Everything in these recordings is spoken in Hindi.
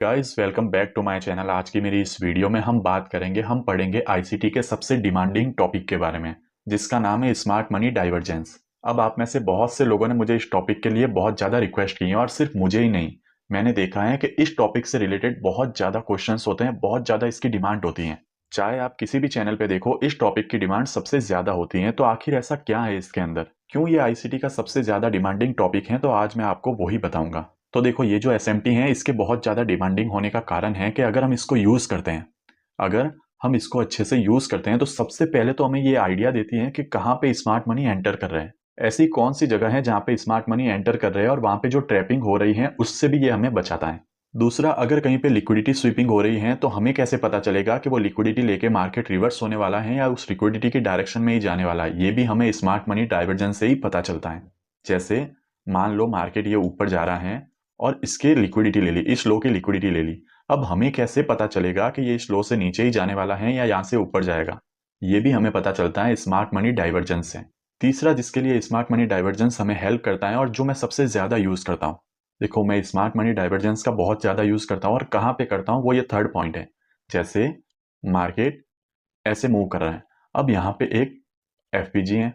Guys welcome back to my channel. आज की मेरी इस वीडियो में हम पढ़ेंगे आईसीटी के सबसे डिमांडिंग टॉपिक के बारे में, जिसका नाम है स्मार्ट मनी डाइवर्जेंस। अब आप में से बहुत से लोगों ने मुझे इस टॉपिक के लिए बहुत ज़्यादा रिक्वेस्ट की है, और सिर्फ मुझे ही नहीं, मैंने देखा है कि इस टॉपिक से रिलेटेड बहुत ज़्यादा क्वेश्चंस होते हैं, बहुत ज़्यादा इसकी डिमांड होती है। चाहे आप किसी भी चैनल पे देखो, इस टॉपिक की डिमांड सबसे ज़्यादा होती है। तो आखिर ऐसा क्या है इसके अंदर, क्यों ये आईसीटी का सबसे ज़्यादा डिमांडिंग टॉपिक है, तो आज मैं आपको वही बताऊंगा। तो देखो, ये जो एसएमटी है, इसके बहुत ज़्यादा डिमांडिंग होने का कारण है कि अगर हम इसको यूज़ करते हैं, अगर हम इसको अच्छे से यूज़ करते हैं, तो सबसे पहले तो हमें ये आइडिया देती है कि कहाँ पे स्मार्ट मनी एंटर कर रहे हैं। ऐसी कौन सी जगह है जहाँ पे स्मार्ट मनी एंटर कर रहे हैं, और वहाँ पे जो ट्रैपिंग हो रही है उससे भी ये हमें बचाता है। दूसरा, अगर कहीं पे लिक्विडिटी स्वीपिंग हो रही है, तो हमें कैसे पता चलेगा कि वो लिक्विडिटी लेके मार्केट रिवर्स होने वाला है या उस लिक्विडिटी की डायरेक्शन में ही जाने वाला है। ये भी हमें स्मार्ट मनी डाइवर्जेंस से ही पता चलता है। जैसे मान लो मार्केट ये ऊपर जा रहा है और इसके लिक्विडिटी ले ली, इस लो की लिक्विडिटी ले ली। अब हमें कैसे पता चलेगा कि ये इस लो से नीचे ही जाने वाला है या यहाँ से ऊपर जाएगा? ये भी हमें पता चलता है स्मार्ट मनी डाइवर्जेंस से। तीसरा, जिसके लिए स्मार्ट मनी डाइवर्जेंस हमें हेल्प करता है और जो मैं सबसे ज्यादा यूज करता हूँ, देखो मैं स्मार्ट मनी डाइवर्जेंस का बहुत ज्यादा यूज करता हूँ, और कहाँ पे करता हूँ वो ये थर्ड पॉइंट है। जैसे मार्केट ऐसे मूव कर रहा है, अब यहाँ पे एक एफपीजी है,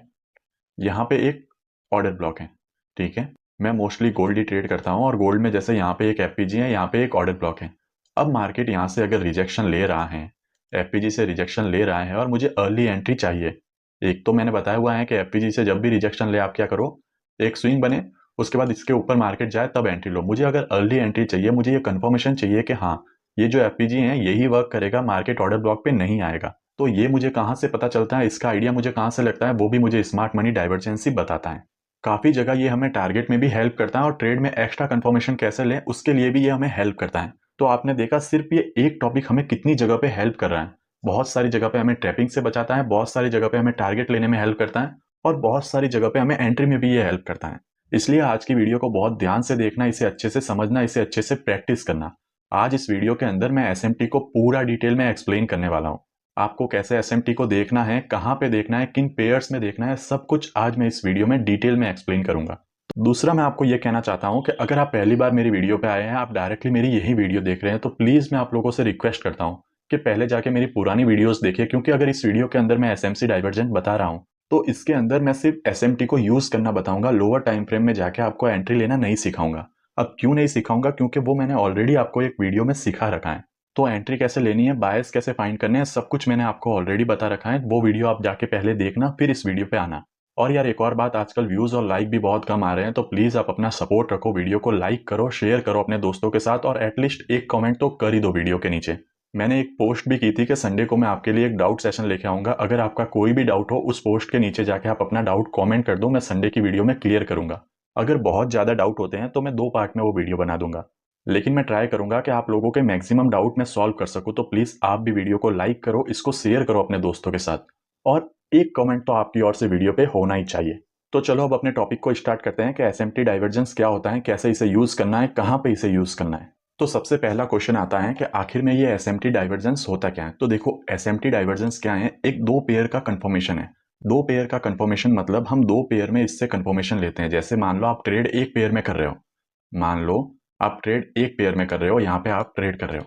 यहाँ पे एक ऑर्डर ब्लॉक है, ठीक है। मैं मोस्टली गोल्ड ही ट्रेड करता हूँ, और गोल्ड में जैसे यहाँ पे एक एफपीजी है, यहाँ पे एक ऑर्डर ब्लॉक है। अब मार्केट यहाँ से अगर रिजेक्शन ले रहा है, एफपीजी से रिजेक्शन ले रहा है, और मुझे अर्ली एंट्री चाहिए। एक तो मैंने बताया हुआ है कि एफपीजी से जब भी रिजेक्शन ले, आप क्या करो, एक स्विंग बने, उसके बाद इसके ऊपर मार्केट जाए तब एंट्री लो। मुझे अगर अर्ली एंट्री चाहिए, मुझे ये कंफर्मेशन चाहिए कि हाँ, ये जो एफपीजी है यही वर्क करेगा, मार्केट ऑर्डर ब्लॉक पे नहीं आएगा। तो ये मुझे कहाँ से पता चलता है, इसका आइडिया मुझे कहाँ से लगता है, वो भी मुझे स्मार्ट मनी डाइवर्जेंसी बताता है। काफी जगह ये हमें टारगेट में भी हेल्प करता है, और ट्रेड में एक्स्ट्रा कंफर्मेशन कैसे लें उसके लिए भी ये हमें हेल्प करता है। तो आपने देखा, सिर्फ ये एक टॉपिक हमें कितनी जगह पे हेल्प कर रहा है। बहुत सारी जगह पे हमें ट्रैपिंग से बचाता है, बहुत सारी जगह पे हमें टारगेट लेने में हेल्प करता है, और बहुत सारी जगह पे हमें एंट्री में भी ये हेल्प करता है। इसलिए आज की वीडियो को बहुत ध्यान से देखना, इसे अच्छे से समझना, इसे अच्छे से प्रैक्टिस करना। आज इस वीडियो के अंदर मैं एसएमटी को पूरा डिटेल में एक्सप्लेन करने वाला हूँ। आपको कैसे एसएमटी को देखना है, कहाँ पे देखना है, किन पेयर्स में देखना है, सब कुछ आज मैं इस वीडियो में डिटेल में एक्सप्लेन करूंगा। दूसरा, मैं आपको यह कहना चाहता हूं कि अगर आप पहली बार मेरी वीडियो पे आए हैं, आप डायरेक्टली मेरी यही वीडियो देख रहे हैं, तो प्लीज मैं आप लोगों से रिक्वेस्ट करता हूं कि पहले जाके मेरी पुरानी वीडियोस देखिए, क्योंकि अगर इस वीडियो के अंदर मैं एसएमसी डाइवर्जेंट बता रहा हूं, तो इसके अंदर मैं सिर्फ एसएमटी को यूज करना बताऊंगा, लोअर टाइम फ्रेम में जाके आपको एंट्री लेना नहीं सिखाऊंगा। अब क्यों नहीं सिखाऊंगा? क्योंकि वो मैंने ऑलरेडी आपको एक वीडियो में सिखा रखा है। तो एंट्री कैसे लेनी है, बायस कैसे फाइंड करने हैं, सब कुछ मैंने आपको ऑलरेडी बता रखा है। वो वीडियो आप जाके पहले देखना, फिर इस वीडियो पे आना। और यार, एक और बात, आजकल व्यूज और लाइक भी बहुत कम आ रहे हैं, तो प्लीज आप अपना सपोर्ट रखो, वीडियो को लाइक करो, शेयर करो अपने दोस्तों के साथ, और एटलीस्ट एक कमेंट तो कर ही दो वीडियो के नीचे। मैंने एक पोस्ट भी की थी कि संडे को मैं आपके लिए एक डाउट सेशन लेके आऊंगा। अगर आपका कोई भी डाउट हो, उस पोस्ट के नीचे जाके आप अपना डाउट कमेंट कर दो, मैं संडे की वीडियो में क्लियर करूंगा। अगर बहुत ज्यादा डाउट होते हैं तो मैं 2 पार्ट में वो वीडियो बना दूंगा, लेकिन मैं ट्राई करूंगा कि आप लोगों के मैक्सिमम डाउट मैं सॉल्व कर सकूं। तो प्लीज आप भी वीडियो को लाइक करो, इसको शेयर करो अपने दोस्तों के साथ, और एक कमेंट तो आपकी ओर से वीडियो पे होना ही चाहिए। तो चलो अब अपने टॉपिक को स्टार्ट करते हैं कि एसएमटी डाइवर्जेंस क्या होता है, कैसे इसे यूज करना है, कहाँ पे इसे यूज करना है। तो सबसे पहला क्वेश्चन आता है कि आखिर में ये एसएमटी डाइवर्जेंस होता क्या है। तो देखो, एसएमटी डाइवर्जेंस क्या है, एक दो पेयर का कंफर्मेशन है। दो पेयर का कंफर्मेशन मतलब हम दो पेयर में इससे कंफर्मेशन लेते हैं। जैसे मान लो आप ट्रेड एक पेयर में कर रहे हो, मान लो आप ट्रेड एक पेयर में कर रहे हो, यहाँ पे आप ट्रेड कर रहे हो,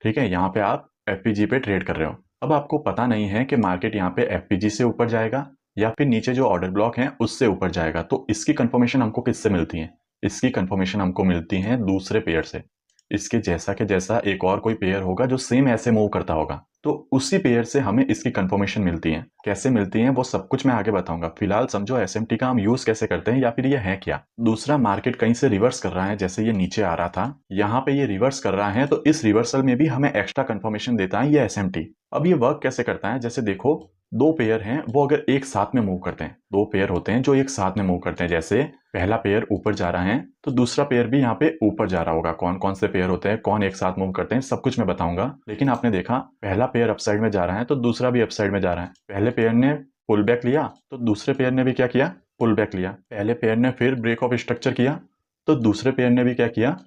ठीक है, यहाँ पे आप एफपीजी पे ट्रेड कर रहे हो। अब आपको पता नहीं है कि मार्केट यहाँ पे एफपीजी से ऊपर जाएगा या फिर नीचे जो ऑर्डर ब्लॉक है उससे ऊपर जाएगा। तो इसकी कंफर्मेशन हमको किससे मिलती है? इसकी कंफर्मेशन हमको मिलती है दूसरे पेयर से। इसके जैसा के जैसा एक और कोई पेयर होगा जो सेम ऐसे मूव करता होगा, तो उसी पेयर से हमें इसकी कंफर्मेशन मिलती है। कैसे मिलती है वो सब कुछ मैं आगे बताऊंगा। फिलहाल समझो एसएमटी का हम यूज कैसे करते हैं, या फिर ये है क्या। दूसरा, मार्केट कहीं से रिवर्स कर रहा है, जैसे ये नीचे आ रहा था, यहाँ पे ये रिवर्स कर रहा है, तो इस रिवर्सल में भी हमें एक्स्ट्रा कंफर्मेशन देता है ये एसएमटी। अब ये वर्क कैसे करता है, जैसे देखो, दो पेयर हैं, वो अगर एक साथ में मूव करते हैं, दो पेयर होते हैं जो एक साथ में मूव करते हैं, जैसे पहला पेयर ऊपर जा रहा है तो दूसरा पेयर भी यहाँ पे ऊपर जा रहा होगा। कौन कौन से पेयर होते हैं, कौन एक साथ मूव करते हैं, सब कुछ मैं बताऊंगा। लेकिन आपने देखा, पहला पेयर अपसाइड में जा रहा है तो दूसरा भी अपसाइड में जा रहा है। पहले पेयर ने पुल बैक लिया तो दूसरे पेयर ने भी क्या किया, पुल बैक लिया। पहले पेयर ने फिर ब्रेक ऑफ स्ट्रक्चर किया तो दूसरे पेयर ने भी क्या किया,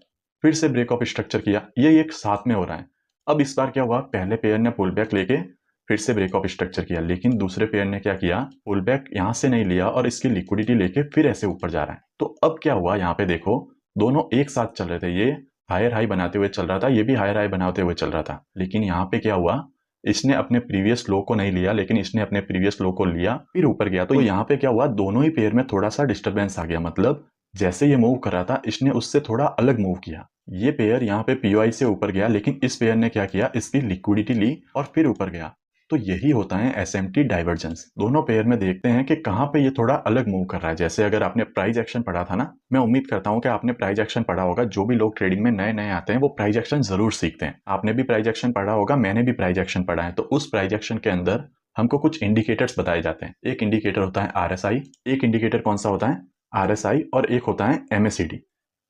फिर से ब्रेक ऑफ स्ट्रक्चर किया। ये एक साथ में हो रहा है। अब इस बार क्या हुआ, पहले पेयर ने पुल बैक लेके फिर से ब्रेक ऑफ स्ट्रक्चर किया, लेकिन दूसरे पेयर ने क्या किया, पुल बैक यहां से नहीं लिया और इसकी लिक्विडिटी लेके फिर ऐसे ऊपर जा रहा है। तो अब क्या हुआ, यहाँ पे देखो, दोनों एक साथ चल रहे थे, ये हायर हाई बनाते हुए चल रहा था, ये भी हायर हाई बनाते हुए चल रहा था। लेकिन यहाँ पे क्या हुआ, इसने अपने प्रीवियस लो को नहीं लिया, लेकिन इसने अपने प्रीवियस लो को लिया फिर ऊपर गया। तो यहाँ पे क्या हुआ, दोनों ही पेयर में थोड़ा सा डिस्टर्बेंस आ गया। मतलब जैसे ये मूव कर रहा था, इसने उससे थोड़ा अलग मूव किया। ये पेयर यहाँ पे पीओआई से ऊपर गया, लेकिन इस पेयर ने क्या किया, इसकी लिक्विडिटी ली और फिर ऊपर गया। तो यही होता है एसएमटी डाइवर्जेंस। दोनों पेयर में देखते हैं कि कहाँ पे ये थोड़ा अलग मूव कर रहा है। जैसे अगर आपने प्राइस एक्शन पढ़ा था ना, मैं उम्मीद करता हूँ कि आपने प्राइस एक्शन पढ़ा होगा। जो भी लोग ट्रेडिंग में नए नए आते हैं वो प्राइस एक्शन जरूर सीखते हैं। आपने भी प्राइस एक्शन पढ़ा होगा, मैंने भी प्राइस एक्शन पढ़ा है। तो उस प्राइस एक्शन के अंदर हमको कुछ इंडिकेटर्स बताए जाते हैं। एक इंडिकेटर होता है आरएसआई, एक इंडिकेटर कौन सा होता है, आरएसआई, और एक होता है एमएसीडी।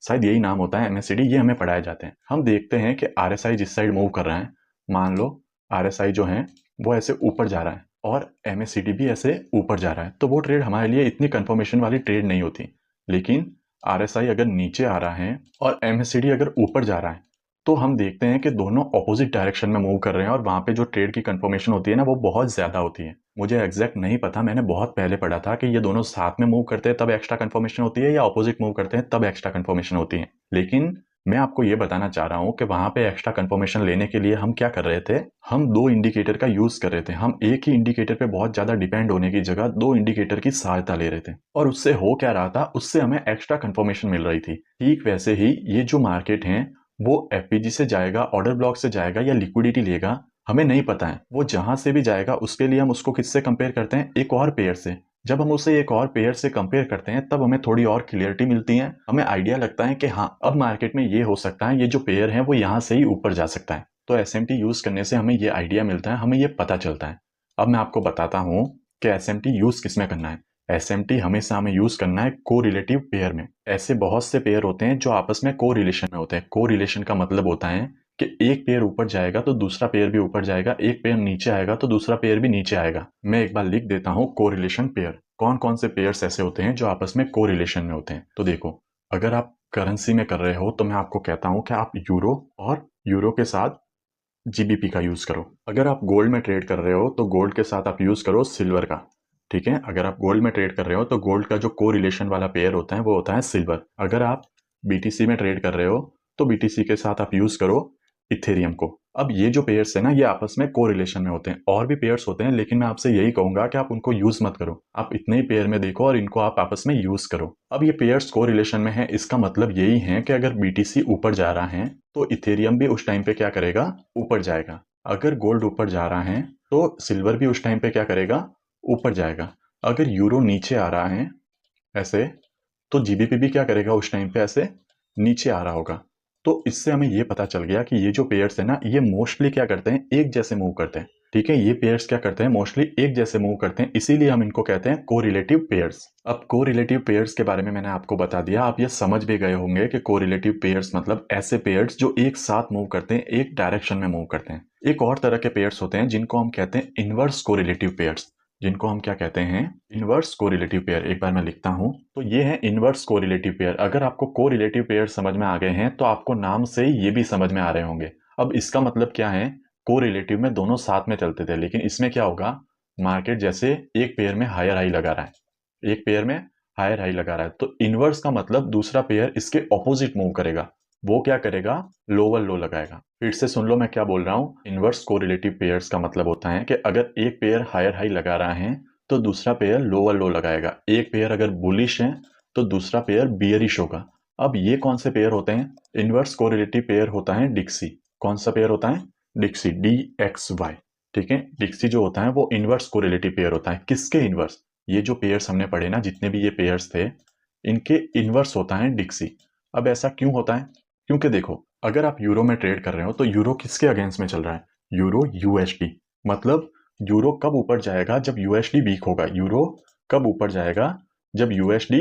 शायद यही नाम होता है एमएसीडी, ये हमें पढ़ाए जाते हैं। हम देखते हैं कि आरएसआई जिस साइड मूव कर रहा है, मान लो आरएसआई जो है वो ऐसे ऊपर जा रहा है और एमएसीडी भी ऐसे ऊपर जा रहा है, तो वो ट्रेड हमारे लिए इतनी कंफर्मेशन वाली ट्रेड नहीं होती। लेकिन आरएसआई अगर नीचे आ रहा है और एमएसीडी अगर ऊपर जा रहा है, तो हम देखते हैं कि दोनों ऑपोजिट डायरेक्शन में मूव कर रहे हैं और वहां पे जो ट्रेड की कंफर्मेशन होती है ना, वो बहुत ज्यादा होती है। मुझे एग्जैक्ट नहीं पता, मैंने बहुत पहले पढ़ा था कि ये दोनों साथ में मूव करते हैं तब एक्स्ट्रा कंफर्मेशन होती है, या ऑपोजिट मूव करते हैं तब एक्स्ट्रा कंफर्मेशन होती है। लेकिन मैं आपको ये बताना चाह रहा हूँ कि वहां पे एक्स्ट्रा कंफर्मेशन लेने के लिए हम क्या कर रहे थे, हम दो इंडिकेटर का यूज कर रहे थे। हम एक ही इंडिकेटर पे बहुत ज्यादा डिपेंड होने की जगह दो इंडिकेटर की सहायता ले रहे थे, और उससे हो क्या रहा था, उससे हमें एक्स्ट्रा कंफर्मेशन मिल रही थी। ठीक वैसे ही ये जो मार्केट है वो एफपीजी से जाएगा, ऑर्डर ब्लॉक से जाएगा, या लिक्विडिटी लेगा, हमें नहीं पता है। वो जहां से भी जाएगा उसके लिए हम उसको किससे कंपेयर करते हैं, एक और पेयर से। जब हम उसे एक और पेयर से कंपेयर करते हैं तब हमें थोड़ी और क्लियरिटी मिलती है। हमें आइडिया लगता है कि हाँ, अब मार्केट में ये हो सकता है, ये जो पेयर है वो यहाँ से ही ऊपर जा सकता है। तो एसएमटी यूज करने से हमें ये आइडिया मिलता है, हमें ये पता चलता है। अब मैं आपको बताता हूँ कि एसएमटी यूज किस में करना है। एसएमटी हमेशा हमें यूज करना है को रिलेटिव पेयर में। ऐसे बहुत से पेयर होते हैं जो आपस में को रिलेशन में होते हैं। को रिलेशन का मतलब होता है कि एक पेयर ऊपर जाएगा तो दूसरा पेयर भी ऊपर जाएगा, एक पेयर नीचे आएगा तो दूसरा पेयर भी नीचे आएगा। मैं एक बार लिख देता हूँ कोरिलेशन पेयर। कौन कौन से पेयर्स ऐसे होते हैं जो आपस में कोरिलेशन में होते हैं। तो देखो, अगर आप करेंसी में कर रहे हो तो मैं आपको कहता हूँ कि आप यूरो और यूरो के साथ जीबीपी का यूज करो। अगर आप गोल्ड में ट्रेड कर रहे हो तो गोल्ड के साथ आप यूज करो सिल्वर का। ठीक है, अगर आप गोल्ड में ट्रेड कर रहे हो तो गोल्ड का जो को रिलेशन वाला पेयर होता है वो होता है सिल्वर। अगर आप बीटीसी में ट्रेड कर रहे हो तो बीटीसी के साथ आप यूज करो इथेरियम को। अब ये जो पेयर्स है ना, ये आपस में को रिलेशन में होते हैं। और भी पेयर्स होते हैं, लेकिन मैं आपसे यही कहूंगा कि आप उनको यूज मत करो। आप इतने ही पेयर में देखो और इनको आप आपस में यूज करो। अब ये पेयर्स को रिलेशन में है, इसका मतलब यही है कि अगर बीटीसी ऊपर जा रहा है तो इथेरियम भी उस टाइम पे क्या करेगा, ऊपर जाएगा। अगर गोल्ड ऊपर जा रहा है तो सिल्वर भी उस टाइम पे क्या करेगा, ऊपर जाएगा। अगर यूरो नीचे आ रहा है ऐसे, तो जीबीपी भी क्या करेगा, उस टाइम पे ऐसे नीचे आ रहा होगा। तो इससे हमें ये पता चल गया कि ये जो पेयर्स है ना, ये मोस्टली क्या करते हैं, एक जैसे मूव करते हैं। ठीक है, ये पेयर्स क्या करते हैं, मोस्टली एक जैसे मूव करते हैं, इसीलिए हम इनको कहते हैं कोरिलेटिव पेयर्स। अब कोरिलेटिव पेयर्स के बारे में मैंने आपको बता दिया, आप ये समझ भी गए होंगे कि कोरिलेटिव पेयर्स मतलब ऐसे पेयर्स जो एक साथ मूव करते हैं, एक डायरेक्शन में मूव करते हैं। एक और तरह के पेयर्स होते हैं जिनको हम कहते हैं इनवर्स कोरिलेटिव पेयर्स। जिनको हम क्या कहते हैं, इनवर्स कोरिलेटिव पेयर। एक बार मैं लिखता हूं, तो ये है इनवर्स कोरिलेटिव पेयर। अगर आपको कोरिलेटिव पेयर समझ में आ गए हैं तो आपको नाम से ही ये भी समझ में आ रहे होंगे। अब इसका मतलब क्या है, कोरिलेटिव में दोनों साथ में चलते थे, लेकिन इसमें क्या होगा, मार्केट जैसे एक पेयर में हायर हाई लगा रहा है, एक पेयर में हायर हाई लगा रहा है, तो इनवर्स का मतलब दूसरा पेयर इसके ऑपोजिट मूव करेगा। वो क्या करेगा, लोअर लो लगाएगा। फिर से सुन लो मैं क्या बोल रहा हूँ। इनवर्स कोरिलेटिव पेयर्स का मतलब होता है कि अगर एक पेयर हायर हाई लगा रहा है तो दूसरा पेयर लोअर लो लगाएगा। एक पेयर अगर बुलिश है तो दूसरा पेयर बियरिश होगा। अब ये कौन से पेयर होते हैं, इनवर्स कोरिलेटिव पेयर होता है डिक्सी। कौन सा पेयर होता है, डिक्सी, DXY। ठीक है, डिक्सी जो होता है वो इनवर्स कोरिलेटिव पेयर होता है। किसके इनवर्स, ये जो पेयर्स हमने पढ़े ना, जितने भी ये पेयर्स थे, इनके इनवर्स होता है डिक्सी। अब ऐसा क्यों होता है, क्योंकि देखो, अगर आप यूरो में ट्रेड कर रहे हो तो यूरो किसके अगेंस्ट में चल रहा है, यूरो यूएसडी। मतलब यूरो कब ऊपर जाएगा, जब यूएसडी वीक होगा। यूरो कब ऊपर जाएगा, जब यूएसडी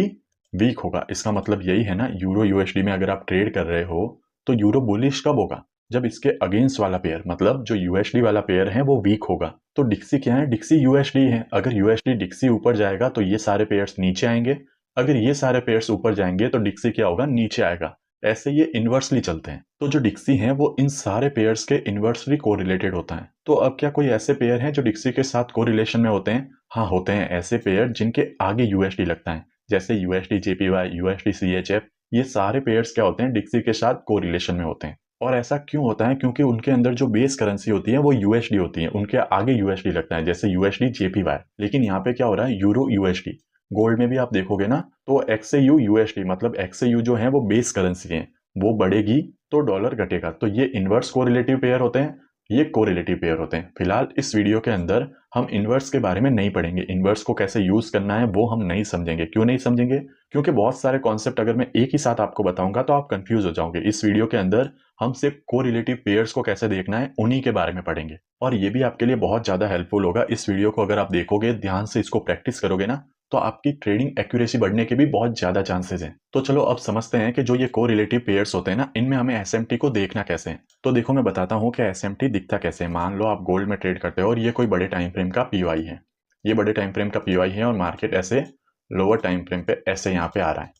वीक होगा। इसका मतलब यही है ना, यूरो यूएसडी में अगर आप ट्रेड कर रहे हो तो यूरो बुलिश कब होगा, जब इसके अगेंस्ट वाला पेयर, मतलब जो यूएसडी वाला पेयर है वो वीक होगा। तो डिक्सी क्या है, डिक्सी यूएसडी है। अगर यूएसडी डिक्सी ऊपर जाएगा तो ये सारे पेयर्स नीचे आएंगे, अगर ये सारे पेयर्स ऊपर जाएंगे तो डिक्सी क्या होगा, नीचे आएगा। ऐसे ये इनवर्सली चलते हैं। तो जो डिक्सी है वो इन सारे पेयर्स के इनवर्सली कोरिलेटेड होता है। तो अब क्या कोई ऐसे पेयर हैं जो डिक्सी के साथ कोरिलेशन में होते हैं, हाँ होते हैं। ऐसे पेयर जिनके आगे यूएसडी लगता है, जैसे यूएसडी जेपीवाई, यूएसडी सीएचएफ, ये सारे पेयर्स क्या होते हैं, डिक्सी के साथ कोरिलेशन में होते हैं। और ऐसा क्यों होता है, क्योंकि उनके अंदर जो बेस करेंसी होती है वो यूएसडी होती है, उनके आगे यूएसडी लगता है, जैसे यूएसडी जेपीवाई। लेकिन यहाँ पे क्या हो रहा है, यूरो यूएसडी। गोल्ड में भी आप देखोगे ना तो एक्सएयू यूएसडी, मतलब एक्सएयू जो है वो बेस करेंसी है, वो बढ़ेगी तो डॉलर घटेगा। तो ये इनवर्स कोरिलेटिव पेयर होते हैं, ये कोरिलेटिव पेयर होते हैं। फिलहाल इस वीडियो के अंदर हम इनवर्स के बारे में नहीं पढ़ेंगे, इनवर्स को कैसे यूज करना है वो हम नहीं समझेंगे। क्यों नहीं समझेंगे? क्योंकि बहुत सारे कॉन्सेप्ट अगर मैं एक ही साथ आपको बताऊंगा तो आप कंफ्यूज हो जाओगे। इस वीडियो के अंदर हम सिर्फ कोरिलेटिव पेयर्स को कैसे देखना है उन्हीं के बारे में पढ़ेंगे, और ये भी आपके लिए बहुत ज्यादा हेल्पफुल होगा। इस वीडियो को अगर आप देखोगे, ध्यान से इसको प्रैक्टिस करोगे ना, तो आपकी ट्रेडिंग एक्यूरेसी बढ़ने के भी बहुत ज्यादा चांसेस हैं। तो चलो अब समझते हैं कि जो ये कोरिलेटिव पेयर्स होते हैं ना, इनमें हमें एसएमटी को देखना कैसे है। तो देखो मैं बताता हूँ कि एसएमटी दिखता कैसे है। मान लो आप गोल्ड में ट्रेड करते हो और ये कोई बड़े टाइम फ्रेम का पीओआई है, ये बड़े टाइम फ्रेम का पीओआई है, और मार्केट ऐसे लोअर टाइम फ्रेम पे ऐसे यहाँ पे आ रहा है।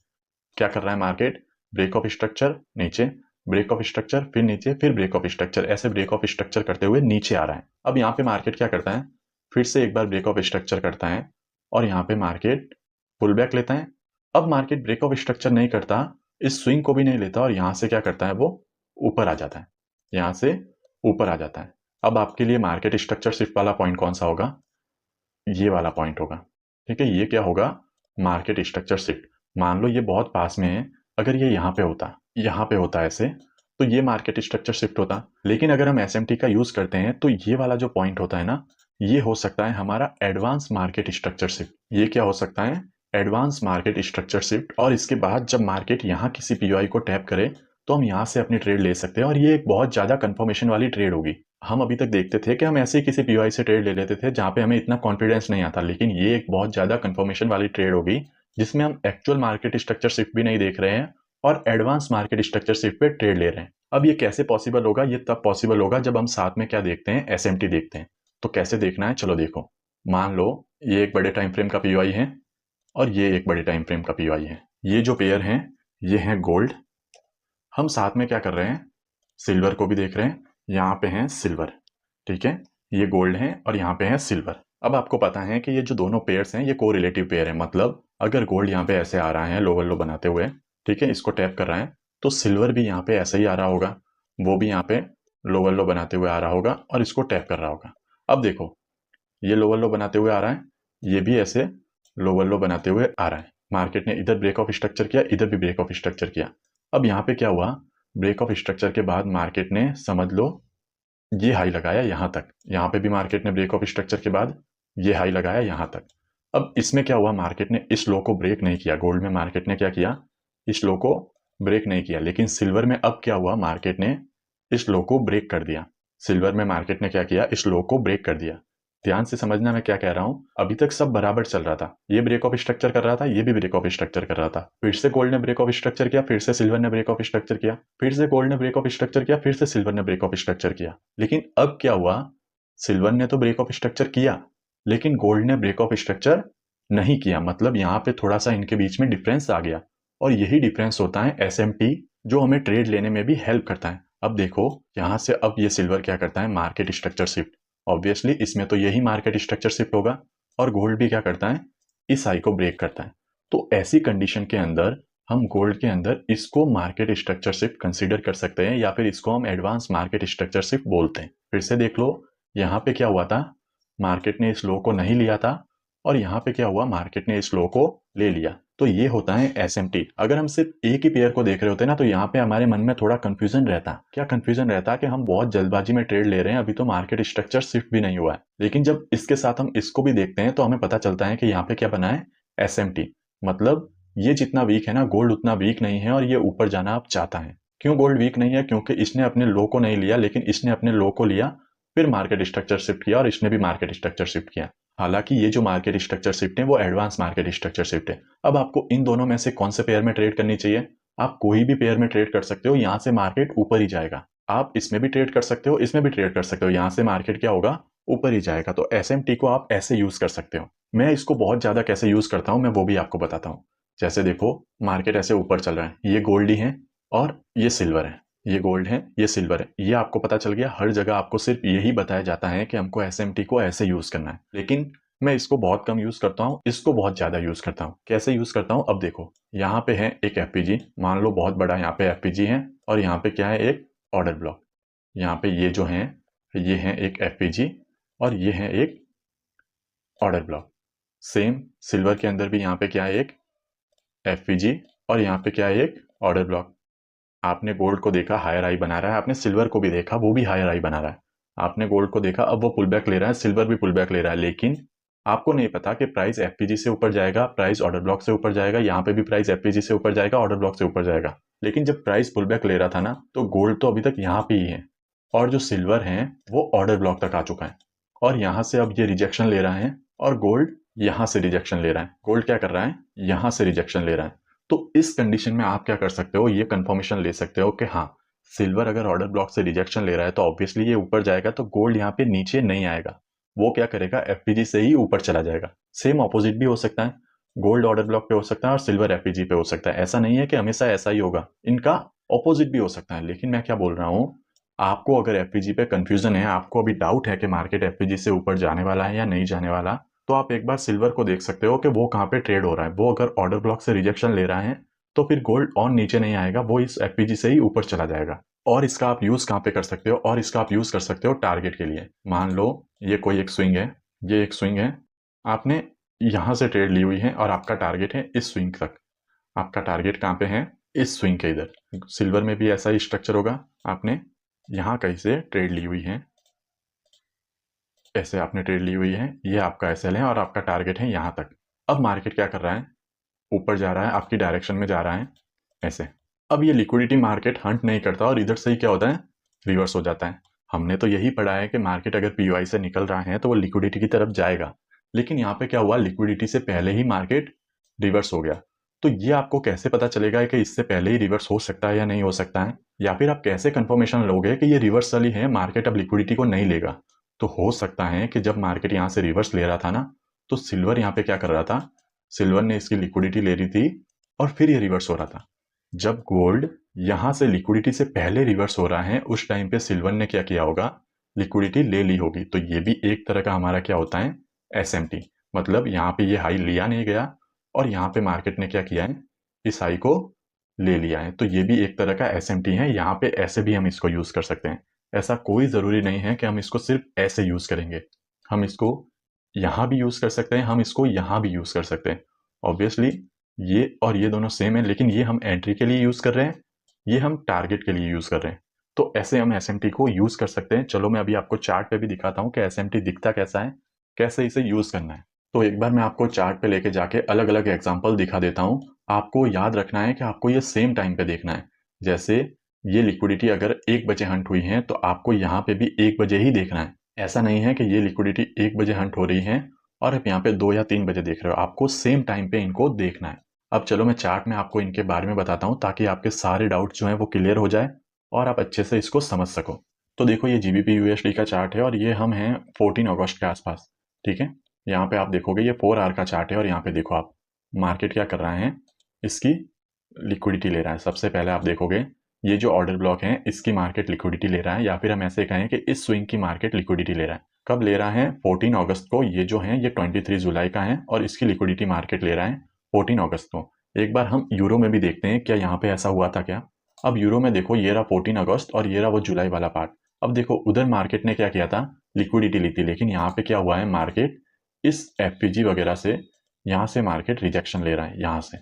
क्या कर रहा है मार्केट? ब्रेक ऑफ स्ट्रक्चर, नीचे ब्रेक ऑफ स्ट्रक्चर, फिर नीचे, फिर ब्रेक ऑफ स्ट्रक्चर, ऐसे ब्रेक ऑफ स्ट्रक्चर करते हुए नीचे आ रहा है। अब यहाँ पे मार्केट क्या करता है, फिर से एक बार ब्रेक ऑफ स्ट्रक्चर करता है और यहाँ पे मार्केट पुल बैक लेता है। अब मार्केट ब्रेक ऑफ स्ट्रक्चर नहीं करता, इस स्विंग को भी नहीं लेता, और यहां से क्या करता है, वो ऊपर आ जाता है, यहां से ऊपर आ जाता है। अब आपके लिए मार्केट स्ट्रक्चर शिफ्ट वाला पॉइंट कौन सा होगा? ये वाला पॉइंट होगा। ठीक है, ये क्या होगा? Market structure shift. मान लो ये बहुत पास में है, अगर ये यहाँ पे होता ऐसे, तो ये मार्केट स्ट्रक्चर शिफ्ट होता। लेकिन अगर हम एसएमटी का यूज करते हैं तो ये वाला जो पॉइंट होता है ना, ये हो सकता है हमारा एडवांस मार्केट स्ट्रक्चर शिफ्ट। ये क्या हो सकता है? Advance market structure shift. और इसके बाद जब मार्केट यहाँ किसी पीओआई को टैप करे तो हम यहाँ से अपनी ट्रेड ले सकते हैं, और ये एक बहुत ज्यादा कंफर्मेशन वाली ट्रेड होगी। हम अभी तक देखते थे कि हम ऐसे ही किसी पीओआई से ट्रेड ले लेते थे जहां पे हमें इतना कॉन्फिडेंस नहीं आता, लेकिन ये एक बहुत ज्यादा कंफर्मेशन वाली ट्रेड होगी जिसमें हम एक्चुअल मार्केट स्ट्रक्चर शिफ्ट भी नहीं देख रहे हैं और एडवांस मार्केट स्ट्रक्चर शिफ्ट पे ट्रेड ले रहे हैं। अब ये कैसे पॉसिबल होगा? ये तब पॉसिबल होगा जब हम साथ में क्या देखते हैं, एसएमटी देखते हैं। तो कैसे देखना है, चलो देखो। मान लो ये एक बड़े टाइम फ्रेम का पीओआई है और ये एक बड़े टाइम फ्रेम का पीओआई है। ये जो पेयर है ये है गोल्ड। हम साथ में क्या कर रहे हैं, सिल्वर को भी देख रहे हैं, यहाँ पे है सिल्वर। ठीक है, ये गोल्ड है और यहाँ पे है सिल्वर। अब आपको पता है कि ये जो दोनों पेयर्स हैं ये कोरिलेटिव पेयर है, मतलब अगर गोल्ड यहाँ पे ऐसे आ रहा है लोअर लो बनाते हुए, ठीक है, इसको टैप कर रहा है, तो सिल्वर भी यहाँ पे ऐसे ही आ रहा होगा, वो भी यहाँ पे लोअर लो बनाते हुए आ रहा होगा और इसको टैप कर रहा होगा। अब देखो ये लोअर लो बनाते हुए आ रहा है, ये भी ऐसे लोअर लो बनाते हुए आ रहा है। मार्केट ने इधर ब्रेक ऑफ स्ट्रक्चर किया, इधर भी ब्रेक ऑफ स्ट्रक्चर किया। अब यहाँ पे क्या हुआ, ब्रेक ऑफ स्ट्रक्चर के बाद मार्केट ने समझ लो ये हाई लगाया यहाँ तक, यहाँ पे भी मार्केट ने ब्रेक ऑफ स्ट्रक्चर के बाद ये हाई लगाया यहाँ तक। अब इसमें क्या हुआ, मार्केट ने इस लो को ब्रेक नहीं किया। गोल्ड में मार्केट ने क्या किया, इस लो को ब्रेक नहीं किया। लेकिन सिल्वर में अब क्या हुआ, मार्केट ने इस लो को ब्रेक कर दिया। सिल्वर में मार्केट ने क्या किया, इस लो को ब्रेक कर दिया। ध्यान से समझना मैं क्या कह रहा हूं। अभी तक सब बराबर चल रहा था, ये ब्रेक ऑफ स्ट्रक्चर कर रहा था, ये भी ब्रेक ऑफ स्ट्रक्चर कर रहा था। फिर से गोल्ड ने ब्रेक ऑफ स्ट्रक्चर किया, फिर से सिल्वर ने ब्रेक ऑफ स्ट्रक्चर किया, फिर से गोल्ड ने ब्रेक ऑफ स्ट्रक्चर किया, फिर से सिल्वर ने ब्रेक ऑफ स्ट्रक्चर किया। लेकिन अब क्या हुआ, सिल्वर ने तो ब्रेक ऑफ स्ट्रक्चर किया लेकिन गोल्ड ने ब्रेक ऑफ स्ट्रक्चर नहीं किया। मतलब यहाँ पे थोड़ा सा इनके बीच में डिफरेंस आ गया, और यही डिफरेंस होता है एसएमटी, जो हमें ट्रेड लेने में भी हेल्प करता है। अब देखो यहाँ से अब ये सिल्वर क्या करता है, मार्केट स्ट्रक्चर शिफ्ट। ऑब्वियसली इसमें तो यही मार्केट स्ट्रक्चर शिफ्ट होगा, और गोल्ड भी क्या करता है, इस हाई को ब्रेक करता है। तो ऐसी कंडीशन के अंदर हम गोल्ड के अंदर इसको मार्केट स्ट्रक्चर शिफ्ट कंसीडर कर सकते हैं, या फिर इसको हम एडवांस मार्केट स्ट्रक्चर शिफ्ट बोलते हैं। फिर से देख लो, यहाँ पे क्या हुआ था, मार्केट ने इस लो को नहीं लिया था, और यहाँ पे क्या हुआ, मार्केट ने इस लो को ले लिया। तो ये होता है एसएमटी। अगर हम सिर्फ एक ही पेयर को देख रहे होते ना, तो यहाँ पे हमारे मन में थोड़ा कंफ्यूजन रहता। क्या कंफ्यूजन रहता कि हम बहुत जल्दबाजी में ट्रेड ले रहे हैं, अभी तो मार्केट स्ट्रक्चर शिफ्ट भी नहीं हुआ है। लेकिन जब इसके साथ हम इसको भी देखते हैं तो हमें पता चलता है कि यहाँ पे क्या बना है, एसएमटी। मतलब ये जितना वीक है ना, गोल्ड उतना वीक नहीं है, और ये ऊपर जाना आप चाहता है। क्यों गोल्ड वीक नहीं है? क्योंकि इसने अपने लो को नहीं लिया, लेकिन इसने अपने लो को लिया, फिर मार्केट स्ट्रक्चर शिफ्ट किया, और इसने भी मार्केट स्ट्रक्चर शिफ्ट किया। हालांकि ये जो मार्केट स्ट्रक्चर शिफ्ट है वो एडवांस मार्केट स्ट्रक्चर शिफ्ट है। अब आपको इन दोनों में से कौन से पेयर में ट्रेड करनी चाहिए? आप कोई भी पेयर में ट्रेड कर सकते हो, यहाँ से मार्केट ऊपर ही जाएगा। आप इसमें भी ट्रेड कर सकते हो, इसमें भी ट्रेड कर सकते हो, यहाँ से मार्केट क्या होगा, ऊपर ही जाएगा। तो एसएमटी को आप ऐसे यूज कर सकते हो। मैं इसको बहुत ज्यादा कैसे यूज करता हूँ मैं वो भी आपको बताता हूँ। जैसे देखो मार्केट ऐसे ऊपर चल रहा है, ये गोल्ड ही है और ये सिल्वर है, ये गोल्ड है ये सिल्वर है, ये आपको पता चल गया। हर जगह आपको सिर्फ यही बताया जाता है कि हमको एसएमटी को ऐसे यूज करना है, लेकिन मैं इसको बहुत कम यूज़ करता हूँ, इसको बहुत ज़्यादा यूज़ करता हूँ। कैसे यूज़ करता हूँ, अब देखो यहाँ पे है एक एफपीजी, मान लो बहुत बड़ा यहाँ पे एफपीजी है, और यहाँ पे क्या है, एक ऑर्डर ब्लॉक। यहाँ पे ये जो है, ये है एक एफपीजी और ये है एक ऑर्डर ब्लॉक। सेम सिल्वर के अंदर भी यहाँ पे क्या है, एक एफपीजी और यहाँ पे क्या है, एक ऑर्डर ब्लॉक। आपने गोल्ड को देखा हायर हाई बना रहा है, आपने सिल्वर को भी देखा वो भी हायर हाई बना रहा है। आपने गोल्ड को देखा अब वो पुल बैक ले रहा है, सिल्वर भी पुल बैक ले रहा है, लेकिन आपको नहीं पता कि प्राइस एफपीजी से ऊपर जाएगा, प्राइस ऑर्डर ब्लॉक से ऊपर जाएगा, यहाँ पे भी प्राइस एफपीजी से ऊपर जाएगा, ऑर्डर ब्लॉक से ऊपर जाएगा। लेकिन जब प्राइस पुल बैक ले रहा था ना, तो गोल्ड तो अभी तक यहाँ पे ही है और जो सिल्वर है वो ऑर्डर ब्लॉक तक आ चुका है, और यहाँ से अब ये रिजेक्शन ले रहा है और गोल्ड यहाँ से रिजेक्शन ले रहा है। गोल्ड क्या कर रहा है, यहाँ से रिजेक्शन ले रहा है। तो इस कंडीशन में आप क्या कर सकते हो, ये कंफर्मेशन ले सकते हो कि हाँ, सिल्वर अगर ऑर्डर ब्लॉक से रिजेक्शन ले रहा है तो ऑब्वियसली ये ऊपर जाएगा, तो गोल्ड यहाँ पे नीचे नहीं आएगा, वो क्या करेगा, एफपीजी से ही ऊपर चला जाएगा। सेम ऑपोजिट भी हो सकता है, गोल्ड ऑर्डर ब्लॉक पे हो सकता है और सिल्वर एफपीजी पे हो सकता है। ऐसा नहीं है कि हमेशा ऐसा ही होगा, इनका ऑपोजिट भी हो सकता है। लेकिन मैं क्या बोल रहा हूँ, आपको अगर एफपीजी पे कंफ्यूजन है, आपको अभी डाउट है कि मार्केट एफपीजी से ऊपर जाने वाला है या नहीं जाने वाला, तो आप एक बार सिल्वर को देख सकते हो कि वो कहाँ पे ट्रेड हो रहा है। वो अगर ऑर्डर ब्लॉक से रिजेक्शन ले रहा है तो फिर गोल्ड और नीचे नहीं आएगा, वो इस एफपीजी से ही ऊपर चला जाएगा। और इसका आप यूज कहाँ पे कर सकते हो, और इसका आप यूज कर सकते हो टारगेट के लिए। मान लो ये कोई एक स्विंग है, ये एक स्विंग है, आपने यहाँ से ट्रेड ली हुई है और आपका टारगेट है इस स्विंग तक। आपका टारगेट कहाँ पे है, इस स्विंग के इधर। सिल्वर में भी ऐसा ही स्ट्रक्चर होगा, आपने यहाँ कहीं से ट्रेड ली हुई है, ऐसे आपने ट्रेड ली हुई है, ये आपका एसएल है और आपका टारगेट है यहाँ तक। अब मार्केट क्या कर रहा है, ऊपर जा रहा है, आपकी डायरेक्शन में जा रहा है ऐसे। अब ये लिक्विडिटी मार्केट हंट नहीं करता और इधर से ही क्या होता है, रिवर्स हो जाता है। हमने तो यही पढ़ा है कि मार्केट अगर पीओआई से निकल रहा है तो वो लिक्विडिटी की तरफ जाएगा, लेकिन यहाँ पे क्या हुआ, लिक्विडिटी से पहले ही मार्केट रिवर्स हो गया। तो ये आपको कैसे पता चलेगा कि इससे पहले ही रिवर्स हो सकता है या नहीं हो सकता है, या फिर आप कैसे कंफर्मेशन लोगे कि ये रिवर्सल ही है, मार्केट अब लिक्विडिटी को नहीं लेगा। तो हो सकता है कि जब मार्केट यहाँ से रिवर्स ले रहा था ना, तो सिल्वर यहाँ पे क्या कर रहा था, सिल्वर ने इसकी लिक्विडिटी ले रही थी और फिर ये रिवर्स हो रहा था। जब गोल्ड यहां से लिक्विडिटी से पहले रिवर्स हो रहा है, उस टाइम पे सिल्वर ने क्या किया होगा, लिक्विडिटी ले ली होगी। तो ये भी एक तरह का हमारा क्या होता है, एसएमटी। मतलब यहाँ पे ये हाई लिया नहीं गया और यहाँ पे मार्केट ने क्या किया है, इस हाई को ले लिया है। तो ये भी एक तरह का एसएमटी है। यहाँ पे ऐसे भी हम इसको यूज कर सकते हैं। ऐसा कोई जरूरी नहीं है कि हम इसको सिर्फ ऐसे यूज करेंगे, हम इसको यहाँ भी यूज कर सकते हैं, हम इसको यहाँ भी यूज कर सकते हैं। ऑब्वियसली ये और ये दोनों सेम है, लेकिन ये हम एंट्री के लिए यूज कर रहे हैं, ये हम टारगेट के लिए यूज कर रहे हैं। तो ऐसे हम एसएमटी को यूज कर सकते हैं। चलो मैं अभी आपको चार्ट पे भी दिखाता हूँ कि एसएमटी दिखता कैसा है, कैसे इसे यूज करना है। तो एक बार मैं आपको चार्ट पे लेके जाके अलग अलग एग्जाम्पल दिखा देता हूँ। आपको याद रखना है कि आपको ये सेम टाइम पे देखना है। जैसे ये लिक्विडिटी अगर 1 बजे हंट हुई है, तो आपको यहाँ पे भी 1 बजे ही देखना है। ऐसा नहीं है कि ये लिक्विडिटी 1 बजे हंट हो रही है और आप यहाँ पे 2 या 3 बजे देख रहे हो, आपको सेम टाइम पे इनको देखना है। अब चलो मैं चार्ट में आपको इनके बारे में बताता हूँ, ताकि आपके सारे डाउट जो हैं वो क्लियर हो जाए और आप अच्छे से इसको समझ सको। तो देखो ये जीबीपी यूएसडी का चार्ट है और ये हम हैं 14 अगस्त के आसपास, ठीक है। यहाँ पे आप देखोगे ये 4 आवर का चार्ट है और यहाँ पे देखो आप मार्केट क्या कर रहा है, इसकी लिक्विडिटी ले रहा है। सबसे पहले आप देखोगे ये जो ऑर्डर ब्लॉक है इसकी मार्केट लिक्विडिटी ले रहा है, या फिर हम ऐसे कहें कि इस स्विंग की मार्केट लिक्विडिटी ले रहा है। कब ले रहा है, 14 अगस्त को। ये जो है ये 23 जुलाई का है और इसकी लिक्विडिटी मार्केट ले रहा है 14 अगस्त को। एक बार हम यूरो में भी देखते हैं, क्या यहाँ पे ऐसा हुआ था क्या। अब यूरो में देखो ये रहा 14 अगस्त और ये रहा वो जुलाई वाला पार्ट। अब देखो उधर मार्केट ने क्या किया था, लिक्विडिटी ली थी, लेकिन यहाँ पे क्या हुआ है, मार्केट इस एफपीजी वगैरह से यहाँ से मार्केट रिजेक्शन ले रहा है, यहाँ से,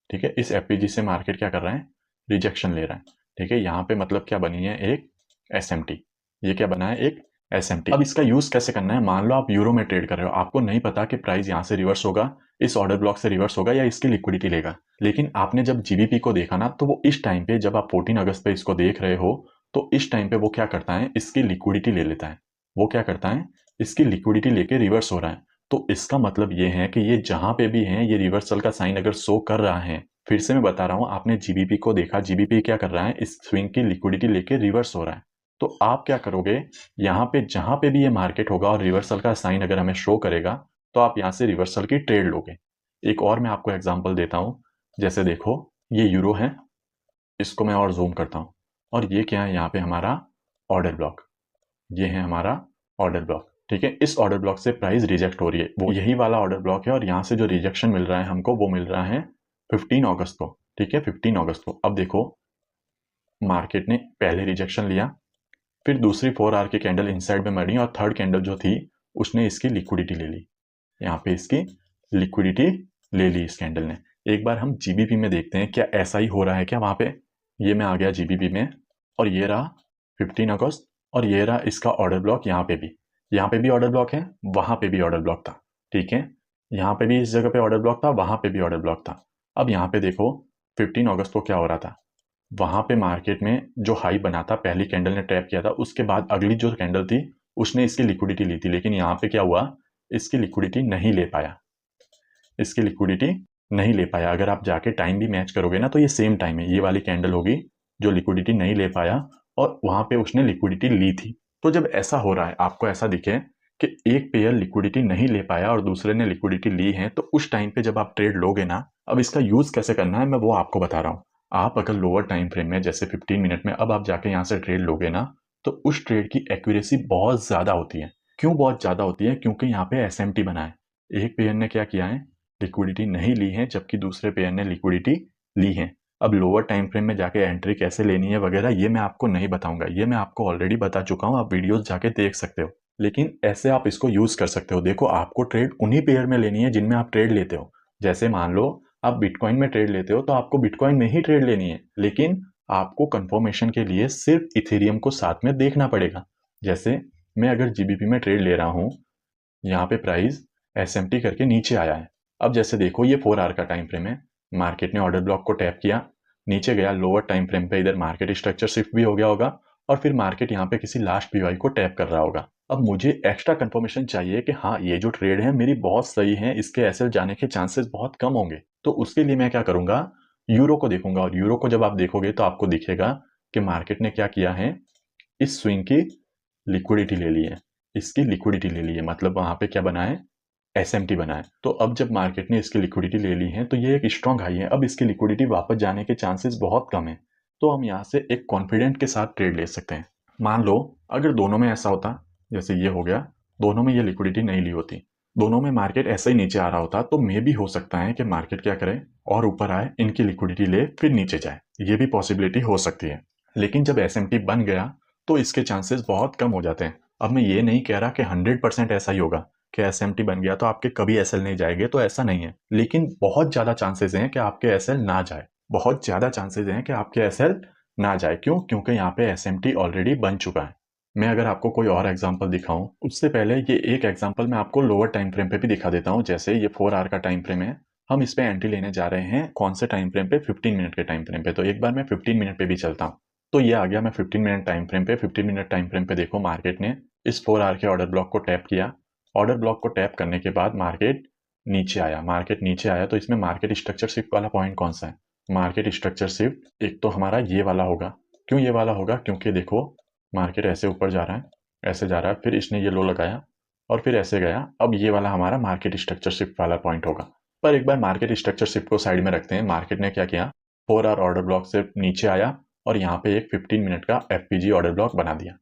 ठीक है। इस एफपीजी से मार्केट क्या कर रहा है, रिजेक्शन ले रहा है, ठीक है। यहाँ पे मतलब क्या बनी है, एक एसएमटी। ये क्या बना है, एक एसएमटी। अब इसका यूज कैसे करना है, मान लो आप यूरो में ट्रेड कर रहे हो, आपको नहीं पता कि प्राइस यहाँ से रिवर्स होगा, इस ऑर्डर ब्लॉक से रिवर्स होगा या इसकी लिक्विडिटी लेगा। लेकिन आपने जब जीबीपी को देखा ना, तो वो इस टाइम पे जब आप 14 अगस्त पे इसको देख रहे हो, तो इस टाइम पे वो क्या करता है, इसकी लिक्विडिटी ले लेता है। वो क्या करता है, इसकी लिक्विडिटी लेके रिवर्स हो रहा है। तो इसका मतलब ये है कि ये जहां पे भी है, ये रिवर्सल का साइन अगर शो कर रहा है, फिर से मैं बता रहा हूं, आपने जीबीपी को देखा, जीबीपी क्या कर रहा है, इस स्विंग की लिक्विडिटी लेके रिवर्स हो रहा है। तो आप क्या करोगे, यहाँ पे जहां पे भी ये मार्केट होगा और रिवर्सल का साइन अगर हमें शो करेगा, तो आप यहाँ से रिवर्सल की ट्रेड लोगे। एक और मैं आपको एग्जांपल देता हूं, जैसे देखो ये यूरो है, इसको मैं और जूम करता हूं, और ये क्या है, यहाँ पे हमारा ऑर्डर ब्लॉक, ये है हमारा ऑर्डर ब्लॉक। ठीक है, इस ऑर्डर ब्लॉक से प्राइस रिजेक्ट हो रही है, वो यही वाला ऑर्डर ब्लॉक है और यहाँ से जो रिजेक्शन मिल रहा है हमको वो मिल रहा है 15 अगस्त को। ठीक है, 15 अगस्त को। अब देखो मार्केट ने पहले रिजेक्शन लिया, फिर दूसरी 4 आवर की कैंडल इनसाइड में मरी और थर्ड कैंडल जो थी उसने इसकी लिक्विडिटी ले ली, यहाँ पे इसकी लिक्विडिटी ले ली इस कैंडल ने। एक बार हम जीबीपी में देखते हैं क्या ऐसा ही हो रहा है क्या वहां पे। ये मैं आ गया जीबीपी में और ये रहा 15 अगस्त और ये रहा इसका ऑर्डर ब्लॉक। यहाँ पे भी ऑर्डर ब्लॉक है, वहां पे भी ऑर्डर ब्लॉक था। ठीक है, यहाँ पे भी इस जगह पे ऑर्डर ब्लॉक था, वहां पे भी ऑर्डर ब्लॉक था। अब यहाँ पे देखो 15 अगस्त को क्या हो रहा था, वहां पे मार्केट में जो हाई बना था, पहली कैंडल ने ट्रैप किया था, उसके बाद अगली जो कैंडल थी उसने इसकी लिक्विडिटी ली थी, लेकिन यहाँ पे क्या हुआ, इसकी लिक्विडिटी नहीं ले पाया, इसकी लिक्विडिटी नहीं ले पाया। अगर आप जाके टाइम भी मैच करोगे ना तो ये सेम टाइम है, ये वाली कैंडल होगी जो लिक्विडिटी नहीं ले पाया और वहां पे उसने लिक्विडिटी ली थी। तो जब ऐसा हो रहा है, आपको ऐसा दिखे कि एक पेयर लिक्विडिटी नहीं ले पाया और दूसरे ने लिक्विडिटी ली है, तो उस टाइम पे जब आप ट्रेड लोगे ना, अब इसका यूज कैसे करना है मैं वो आपको बता रहा हूँ। आप अगर लोअर टाइम फ्रेम में जैसे 15 मिनट में अब आप जाके यहाँ से ट्रेड लोगे ना, तो उस ट्रेड की एक्यूरेसी बहुत ज्यादा होती है। क्यों बहुत ज्यादा होती है? क्योंकि यहाँ पे एसएमटी बना है, एक पेयर ने क्या किया है, लिक्विडिटी नहीं ली है, जबकि दूसरे पेयर ने लिक्विडिटी ली है। अब लोअर टाइम फ्रेम में जाके एंट्री कैसे लेनी है वगैरह ये मैं आपको नहीं बताऊंगा, ये मैं आपको ऑलरेडी बता चुका हूँ, आप वीडियोस जाके देख सकते हो। लेकिन ऐसे आप इसको यूज कर सकते हो। देखो आपको ट्रेड उन्हीं पेयर में लेनी है जिनमें आप ट्रेड लेते हो। जैसे मान लो आप बिटकॉइन में ट्रेड लेते हो तो आपको बिटकॉइन में ही ट्रेड लेनी है, लेकिन आपको कंफर्मेशन के लिए सिर्फ इथेरियम को साथ में देखना पड़ेगा। जैसे मैं अगर जीबीपी में ट्रेड ले रहा हूँ, यहाँ पे प्राइस एसएमटी करके नीचे आया है। अब जैसे देखो ये 4 आवर का टाइम फ्रेम है, मार्केट ने ऑर्डर ब्लॉक को टैप किया, नीचे गया, लोअर टाइम फ्रेम पे इधर मार्केट स्ट्रक्चर शिफ्ट भी हो गया होगा और फिर मार्केट यहाँ पे किसी लास्ट पीवाई को टैप कर रहा होगा। अब मुझे एक्स्ट्रा कंफर्मेशन चाहिए कि हाँ ये जो ट्रेड है मेरी बहुत सही है, इसके एसएल जाने के चांसेस बहुत कम होंगे। तो उसके लिए मैं क्या करूंगा, यूरो को देखूंगा और यूरो को जब आप देखोगे तो आपको दिखेगा कि मार्केट ने क्या किया है, इस स्विंग की लिक्विडिटी ले ली है, इसकी लिक्विडिटी ले ली है, मतलब वहां पे क्या बना है, एसएमटी बना है। तो अब जब मार्केट ने इसकी लिक्विडिटी ले ली है तो ये एक स्ट्रॉन्ग हाई है, अब इसकी लिक्विडिटी वापस जाने के चांसेस बहुत कम है। तो हम यहाँ से एक कॉन्फिडेंट के साथ ट्रेड ले सकते हैं। मान लो अगर दोनों में ऐसा होता, जैसे ये हो गया, दोनों में ये लिक्विडिटी नहीं ली होती, दोनों में मार्केट ऐसे ही नीचे आ रहा होता, तो मे भी हो सकता है कि मार्केट क्या करे और ऊपर आए, इनकी लिक्विडिटी ले फिर नीचे जाए, ये भी पॉसिबिलिटी हो सकती है। लेकिन जब एसएमटी बन गया तो इसके चांसेस बहुत कम हो जाते हैं। अब मैं ये नहीं कह रहा कि 100% ऐसा ही होगा कि एसएमटी बन गया तो आपके कभी एसएल नहीं जाएंगे, तो ऐसा नहीं है, लेकिन बहुत ज्यादा चांसेस हैं कि आपके एसएल ना जाए, बहुत ज्यादा चांसेस हैं कि आपके एसएल ना जाए। क्यों? क्योंकि यहाँ पे एसएमटी ऑलरेडी बन चुका है। मैं अगर आपको कोई और एग्जांपल दिखाऊं, उससे पहले ये एक एग्जांपल मैं आपको लोअर टाइम फ्रेम पे भी दिखा देता हूं। जैसे ये 4 आवर का टाइम फ्रेम है, हम इस पे एंट्री लेने जा रहे हैं कौन से टाइम फ्रेम पे, 15 मिनट के टाइम फ्रेम पे। तो एक बार मैं 15 मिनट पे भी चलता हूँ। तो ये आ गया मैं 15 मिनट टाइम फ्रेम पे। 15 मिनट टाइम फ्रेम पे देखो मार्केट ने इस 4 आवर के ऑर्डर ब्लॉक को टैप किया, ऑर्डर ब्लॉक को टैप करने के बाद मार्केट नीचे आया, मार्केट नीचे आया। तो इसमें मार्केट स्ट्रक्चर शिफ्ट वाला पॉइंट कौन सा है, मार्केट स्ट्रक्चर शिफ्ट एक तो हमारा ये वाला होगा। क्यों ये वाला होगा? क्योंकि देखो मार्केट ऐसे ऊपर जा रहा है, ऐसे जा रहा है, फिर इसने ये लो लगाया और फिर ऐसे गया। अब ये वाला हमारा मार्केट स्ट्रक्चर शिफ्ट वाला पॉइंट होगा। पर एक बार मार्केट स्ट्रक्चर शिफ्ट को साइड में रखते हैं। मार्केट ने क्या किया, 4 आवर ऑर्डर ब्लॉक से नीचे आया और यहाँ पे एक 15 मिनट का एफपीजी ऑर्डर ब्लॉक बना दिया।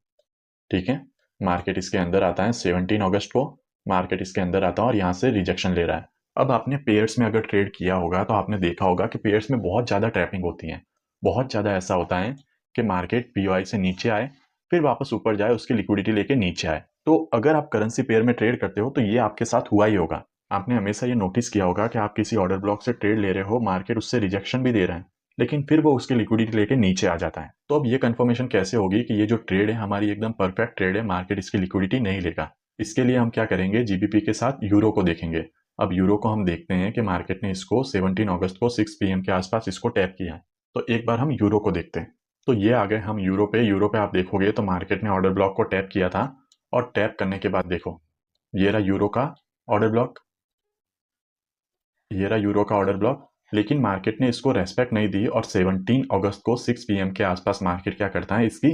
ठीक है, मार्केट इसके अंदर आता है 17 अगस्त को, मार्केट इसके अंदर आता है और यहाँ से रिजेक्शन ले रहा है। अब आपने पेयर्स में अगर ट्रेड किया होगा तो आपने देखा होगा कि पेयर्स में बहुत ज़्यादा ट्रैपिंग होती है, बहुत ज़्यादा ऐसा होता है कि मार्केट पीओआई से नीचे आए फिर वापस ऊपर जाए, उसकी लिक्विडिटी लेके नीचे आए। तो अगर आप करेंसी पेयर में ट्रेड करते हो तो ये आपके साथ हुआ ही होगा। आपने हमेशा ये नोटिस किया होगा कि आप किसी ऑर्डर ब्लॉक से ट्रेड ले रहे हो, मार्केट उससे रिजेक्शन भी दे रहा है, लेकिन फिर वो उसकी लिक्विडिटी लेके नीचे आ जाता है। तो अब ये कंफर्मेशन कैसे होगी कि ये जो ट्रेड है हमारी एकदम परफेक्ट ट्रेड है, मार्केट इसकी लिक्विडिटी नहीं लेगा? इसके लिए हम क्या करेंगे, जीबीपी के साथ यूरो को देखेंगे। अब यूरो को हम देखते हैं कि मार्केट ने इसको 17 अगस्त को 6 PM के आसपास इसको टैप किया है। तो एक बार हम यूरो को देखते हैं। तो ये आ गए हम यूरो पे। यूरो पे आप देखोगे तो मार्केट ने ऑर्डर ब्लॉक को टैप किया था और टैप करने के बाद देखो ये रहा यूरो का ऑर्डर ब्लॉक, ये रहा यूरो का ऑर्डर ब्लॉक। लेकिन मार्केट ने इसको रेस्पेक्ट नहीं दी और 17 अगस्त को 6 PM के आसपास मार्केट क्या करता है, इसकी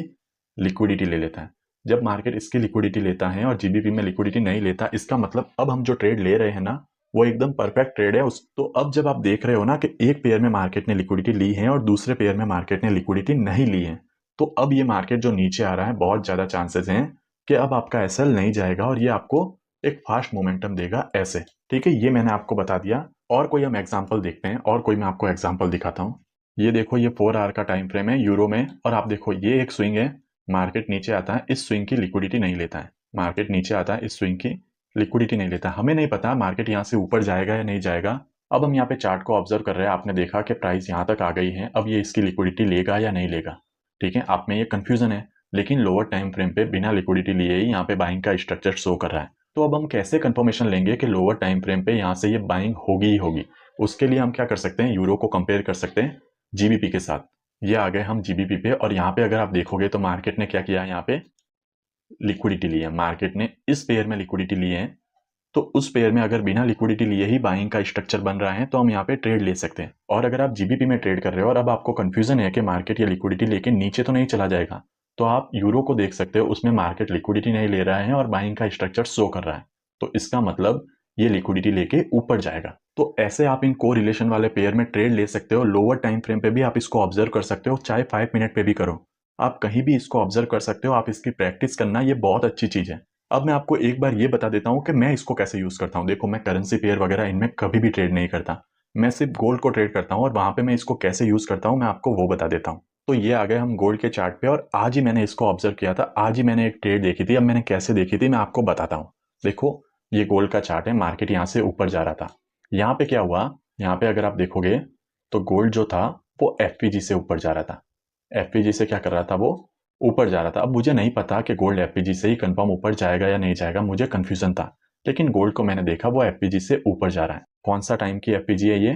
लिक्विडिटी ले लेता है। जब मार्केट इसकी लिक्विडिटी लेता है और जीबीपी में लिक्विडिटी नहीं लेता, इसका मतलब अब हम जो ट्रेड ले रहे हैं ना वो एकदम परफेक्ट ट्रेड है उस। तो अब जब आप देख रहे हो ना कि एक पेयर में मार्केट ने लिक्विडिटी ली है और दूसरे पेयर में मार्केट ने लिक्विडिटी नहीं ली है, तो अब ये मार्केट जो नीचे आ रहा है बहुत ज्यादा चांसेस हैं कि अब आपका एसएल नहीं जाएगा और ये आपको एक फास्ट मोमेंटम देगा ऐसे। ठीक है, ये मैंने आपको बता दिया। और कोई हम एग्जांपल देखते हैं, और कोई मैं आपको एग्जांपल दिखाता हूँ। ये देखो, ये 4 आवर का टाइम फ्रेम है यूरो में, और आप देखो ये एक स्विंग है। मार्केट नीचे आता है, इस स्विंग की लिक्विडिटी नहीं लेता है। मार्केट नीचे आता है, इस स्विंग की लिक्विडिटी नहीं लेता। हमें नहीं पता मार्केट यहाँ से ऊपर जाएगा या नहीं जाएगा। अब हम यहाँ पे चार्ट को ऑब्जर्व कर रहे हैं, आपने देखा कि प्राइस यहाँ तक आ गई है, अब ये इसकी लिक्विडिटी लेगा या नहीं लेगा। ठीक है, आप में ये कंफ्यूजन है, लेकिन लोअर टाइम फ्रेम पे बिना लिक्विडिटी लिए ही यहाँ पे बाइंग का स्ट्रक्चर शो कर रहा है। तो अब हम कैसे कंफर्मेशन लेंगे कि लोअर टाइम फ्रेम पे यहाँ से ये बाइंग होगी ही होगी। उसके लिए हम क्या कर सकते हैं, यूरो को कंपेयर कर सकते हैं जीबीपी के साथ। ये आ गए हम जीबीपी पे, और यहाँ पे अगर आप देखोगे तो मार्केट ने क्या किया, यहाँ पे लिक्विडिटी ली है। मार्केट ने इस पेयर में लिक्विडिटी ली है, तो उस पेयर में अगर बिना लिक्विडिटी लिए ही बाइंग का स्ट्रक्चर बन रहा है तो हम यहाँ पे ट्रेड ले सकते हैं। और अगर आप जीबीपी में ट्रेड कर रहे हो और अब आपको कंफ्यूजन है कि मार्केट ये लिक्विडिटी लेके नीचे तो नहीं चला जाएगा, तो आप यूरो को देख सकते हो, उसमें मार्केट लिक्विडिटी नहीं ले रहा है और बाइंग का स्ट्रक्चर शो कर रहा है। तो इसका मतलब ये लिक्विडिटी लेके ऊपर जाएगा। तो ऐसे आप इन को रिलेशन वाले पेयर में ट्रेड ले सकते हो। लोअर टाइम फ्रेम पे भी आप इसको ऑब्जर्व कर सकते हो, चाहे 5 मिनट पे भी करो। आप कहीं भी इसको ऑब्जर्व कर सकते हो, आप इसकी प्रैक्टिस करना, ये बहुत अच्छी चीज है। अब मैं आपको एक बार ये बता देता हूँ कि मैं इसको कैसे यूज करता हूँ। देखो, मैं करेंसी पेयर वगैरह इनमें कभी भी ट्रेड नहीं करता, मैं सिर्फ गोल्ड को ट्रेड करता हूँ, और वहां पे मैं इसको कैसे यूज करता हूँ मैं आपको वो बता देता हूँ। तो ये आ गए हम गोल्ड के चार्ट पे, और आज ही मैंने इसको ऑब्जर्व किया था, आज ही मैंने एक ट्रेड देखी थी। अब मैंने कैसे देखी थी मैं आपको बताता हूँ। देखो, ये गोल्ड का चार्ट है, मार्केट यहाँ से ऊपर जा रहा था। यहाँ पे क्या हुआ, यहाँ पे अगर आप देखोगे तो गोल्ड जो था वो एफपीजी से ऊपर जा रहा था। एफपीजी से क्या कर रहा था, वो ऊपर जा रहा था। अब मुझे नहीं पता कि गोल्ड एफपीजी से ही कंफर्म ऊपर जाएगा या नहीं जाएगा, मुझे कंफ्यूजन था। लेकिन गोल्ड को मैंने देखा वो एफपीजी से ऊपर जा रहा है। कौन सा टाइम की एफपीजी है ये,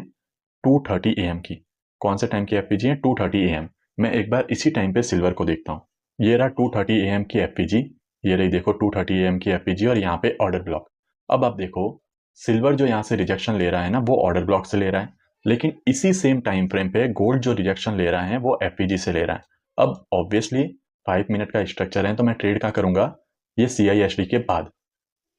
2:30 AM की। कौन से टाइम की एफपीजी है, 2:30 AM। मैं एक बार इसी टाइम पे सिल्वर को देखता हूँ। ये रहा 2:30 AM की एफपीजी, ये रही देखो 2:30 AM की एफपीजी, और यहाँ पे ऑर्डर ब्लॉक। अब आप देखो, सिल्वर जो यहाँ से रिजेक्शन ले रहा है ना, वो ऑर्डर ब्लॉक से ले रहा है, लेकिन इसी सेम टाइम फ्रेम पे गोल्ड जो रिजेक्शन ले रहा है वो एफपीजी से ले रहा है। अब ऑब्वियसली 5 मिनट का स्ट्रक्चर है, तो मैं ट्रेड क्या करूंगा, ये सीआईएसडी के बाद,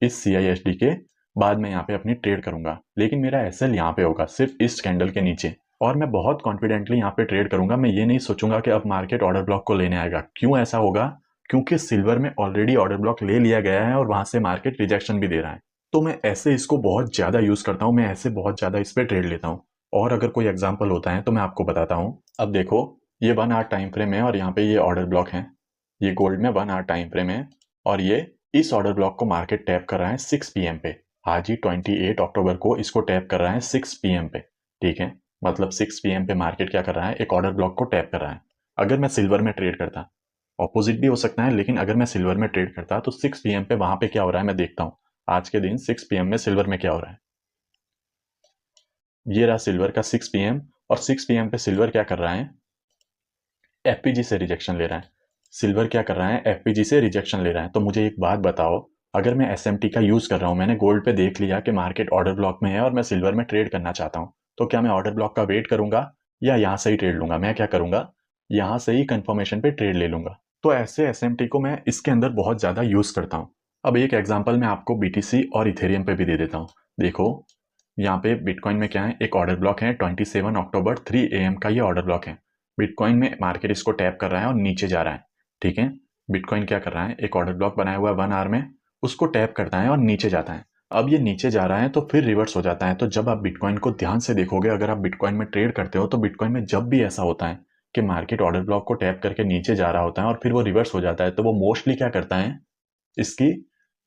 इस सीआईएसडी के बाद मैं यहाँ पे अपनी ट्रेड करूंगा। लेकिन मेरा एसएल यहाँ पे होगा, सिर्फ इस कैंडल के नीचे, और मैं बहुत कॉन्फिडेंटली यहाँ पे ट्रेड करूंगा। मैं ये नहीं सोचूंगा कि अब मार्केट ऑर्डर ब्लॉक को लेने आएगा। क्यों ऐसा होगा, क्योंकि सिल्वर में ऑलरेडी ऑर्डर ब्लॉक ले लिया गया है और वहां से मार्केट रिजेक्शन भी दे रहा है। तो मैं ऐसे इसको बहुत ज्यादा यूज करता हूँ, मैं ऐसे बहुत ज्यादा इस पर ट्रेड लेता हूँ। और अगर कोई एग्जाम्पल होता है तो मैं आपको बताता हूँ। अब देखो, ये 1 आवर टाइम फ्रेम है और यहाँ पे ये ऑर्डर ब्लॉक है। ये गोल्ड में 1 आवर टाइम फ्रेम है, और ये इस ऑर्डर ब्लॉक को मार्केट टैप कर रहा है 6 PM पे। आज ही 28 अक्टूबर को इसको टैप कर रहा है 6 PM पे। ठीक है, मतलब 6 PM पे मार्केट क्या कर रहा है, एक ऑर्डर ब्लॉक को टैप कर रहा है। अगर मैं सिल्वर में ट्रेड करता, ऑपोजिट भी हो सकता है, लेकिन अगर मैं सिल्वर में ट्रेड करता तो 6 PM पे वहां पे क्या हो रहा है मैं देखता हूँ। आज के दिन 6 PM में सिल्वर में क्या हो रहा है, ये रहा सिल्वर का 6 PM, और 6 PM पे सिल्वर क्या कर रहा है, एफपीजी से रिजेक्शन ले रहा है। सिल्वर क्या कर रहा है, एफपीजी से रिजेक्शन ले रहा है। तो मुझे एक बात बताओ, अगर मैं एसएमटी का यूज कर रहा हूं, मैंने गोल्ड पे देख लिया कि मार्केट ऑर्डर ब्लॉक में है और मैं सिल्वर में ट्रेड करना चाहता हूं, तो क्या मैं ऑर्डर ब्लॉक का वेट करूंगा या यहां से ही ट्रेड लूंगा? मैं क्या करूंगा, यहां से ही कंफर्मेशन पे ट्रेड ले लूंगा। तो ऐसे एसएमटी को मैं इसके अंदर बहुत ज्यादा यूज करता हूँ। अब एक एग्जाम्पल मैं आपको बीटीसी और इथेरियम पे भी दे देता हूँ। देखो, यहाँ पे बिटकॉइन में क्या है, एक ऑर्डर ब्लॉक है 27 अक्टूबर 3 AM का, ये ऑर्डर ब्लॉक है। बिटकॉइन में मार्केट इसको टैप कर रहा है और नीचे जा रहा है। ठीक है, बिटकॉइन क्या कर रहा है, एक ऑर्डर ब्लॉक बनाया हुआ है 1 आवर में, उसको टैप करता है और नीचे जाता है। अब ये नीचे जा रहा है तो फिर रिवर्स हो जाता है। तो जब आप बिटकॉइन को ध्यान से देखोगे, अगर आप बिटकॉइन में ट्रेड करते हो, तो बिटकॉइन में जब भी ऐसा होता है कि मार्केट ऑर्डर ब्लॉक को टैप करके नीचे जा रहा होता है और फिर वो रिवर्स हो जाता है, तो वो मोस्टली क्या करता है, इसकी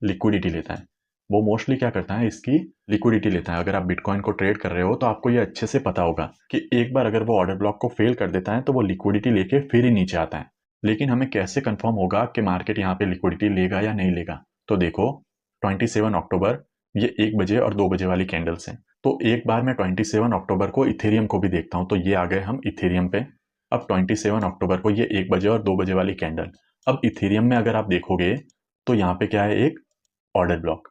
लिक्विडिटी लेता है। वो मोस्टली क्या करता है, इसकी लिक्विडिटी लेता है। अगर आप बिटकॉइन को ट्रेड कर रहे हो तो आपको ये अच्छे से पता होगा कि एक बार अगर वो ऑर्डर ब्लॉक को फेल कर देता है तो वो लिक्विडिटी लेके फिर ही नीचे आता है। लेकिन हमें कैसे कंफर्म होगा कि मार्केट यहाँ पे लिक्विडिटी लेगा या नहीं लेगा? तो देखो, 27 अक्टूबर, ये 1 बजे और 2 बजे वाली कैंडल्स हैं। तो एक बार मैं 27 अक्टूबर को इथेरियम को भी देखता हूँ। तो ये आ गए हम इथेरियम पे। अब 27 अक्टूबर को ये 1 बजे और 2 बजे वाली कैंडल। अब इथेरियम में अगर आप देखोगे तो यहाँ पे क्या है, एक ऑर्डर ब्लॉक।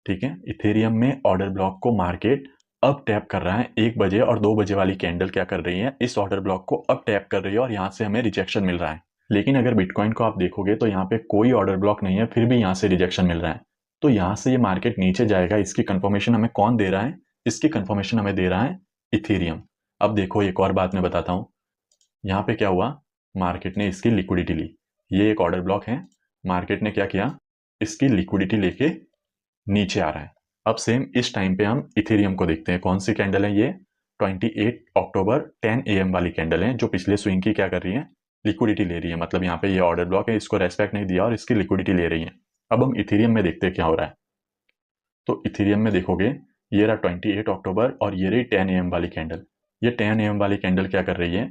ठीक है, इथेरियम में ऑर्डर ब्लॉक को मार्केट अब टैप कर रहा है। 1 बजे और 2 बजे वाली कैंडल क्या कर रही है, इस ऑर्डर ब्लॉक को अब टैप कर रही है और यहां से हमें रिजेक्शन मिल रहा है। लेकिन अगर बिटकॉइन को आप देखोगे तो यहाँ पे कोई ऑर्डर ब्लॉक नहीं है, फिर भी यहाँ से रिजेक्शन मिल रहा है। तो यहाँ से ये मार्केट नीचे जाएगा, इसकी कंफर्मेशन हमें कौन दे रहा है, इसकी कंफर्मेशन हमें दे रहा है इथेरियम। अब देखो, एक और बात मैं बताता हूँ। यहाँ पे क्या हुआ, मार्केट ने इसकी लिक्विडिटी ली। ये एक ऑर्डर ब्लॉक है, मार्केट ने क्या किया, इसकी लिक्विडिटी लेके नीचे आ रहा है। अब सेम इस टाइम पे हम इथेरियम को देखते हैं। कौन सी कैंडल है ये? 28 अक्टूबर 10 AM वाली कैंडल है, जो पिछले स्विंग की क्या कर रही है? लिक्विडिटी ले रही है। मतलब यहाँ पे ये ऑर्डर ब्लॉक है, इसको रेस्पेक्ट नहीं दिया और इसकी लिक्विडिटी ले रही है। अब हम इथेरियम में देखते हैं क्या हो रहा है। तो इथेरियम में देखोगे, ये रहा 28 अक्टूबर और ये रही 10 AM वाली कैंडल। ये 10 AM वाली कैंडल क्या कर रही है?